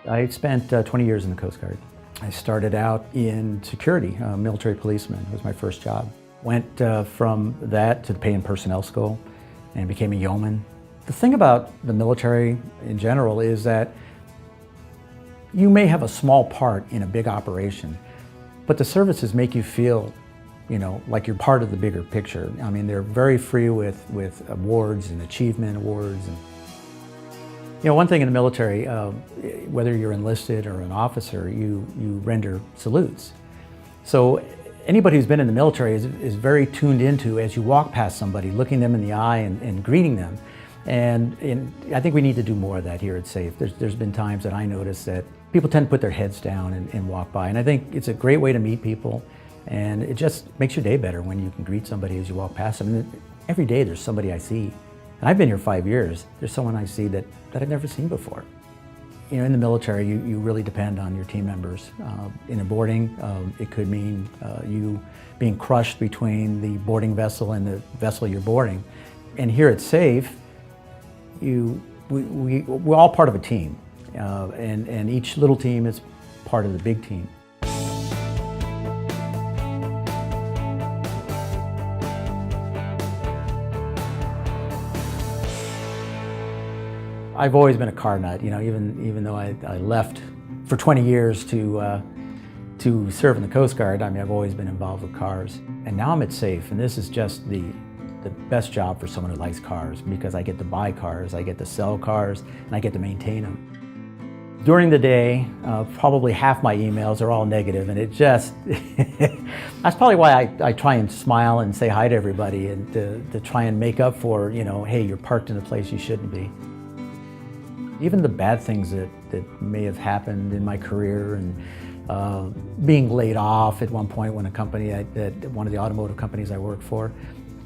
I spent 20 years in the Coast Guard. I started out in security, military policeman was my first job. Went from that to the pay and personnel school and became a yeoman. The thing about the military in general is that you may have a small part in a big operation, but the services make you feel, like you're part of the bigger picture. I mean, they're very free with awards and achievement awards. And, one thing in the military, whether you're enlisted or an officer, you render salutes. So anybody who's been in the military is very tuned into, as you walk past somebody, looking them in the eye and greeting them. And I think we need to do more of that here at SAIF. There's been times that I notice that people tend to put their heads down and walk by. And I think it's a great way to meet people. And it just makes your day better when you can greet somebody as you walk past them. And every day there's somebody I see. And I've been here 5 years. There's someone I see that I've never seen before. In the military, you really depend on your team members. In a boarding, it could mean you being crushed between the boarding vessel and the vessel you're boarding. And here at SAIF, we're all part of a team. And each little team is part of the big team. I've always been a car nut, even though I left for 20 years to serve in the Coast Guard. I mean, I've always been involved with cars. And now I'm at SAIF, and this is just the best job for someone who likes cars, because I get to buy cars, I get to sell cars, and I get to maintain them. During the day, probably half my emails are all negative, and it just, that's probably why I try and smile and say hi to everybody, and to try and make up for, hey, you're parked in a place you shouldn't be. Even the bad things that may have happened in my career, and being laid off at one point when one of the automotive companies I worked for,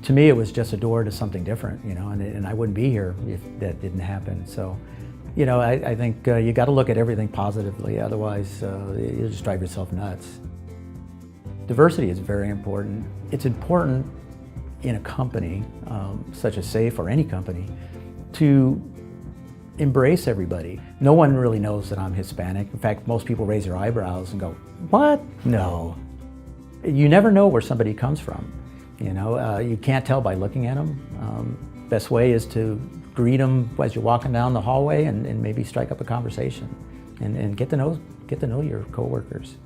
to me it was just a door to something different, and I wouldn't be here if that didn't happen. So, I think you got to look at everything positively, otherwise you'll just drive yourself nuts. Diversity is very important. It's important in a company such as SAIF, or any company, to embrace everybody. No one really knows that I'm Hispanic. In fact, most people raise their eyebrows and go, "What? No." You never know where somebody comes from. You can't tell by looking at them. Best way is to greet them as you're walking down the hallway, and maybe strike up a conversation and get to know your coworkers.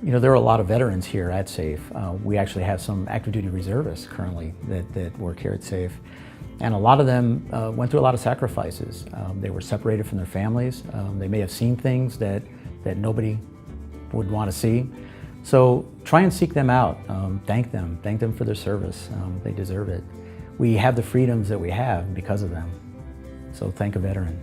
There are a lot of veterans here at SAIF. We actually have some active duty reservists currently that work here at SAIF. And a lot of them went through a lot of sacrifices. They were separated from their families. They may have seen things that nobody would want to see. So try and seek them out. Thank them for their service. They deserve it. We have the freedoms that we have because of them. So thank a veteran.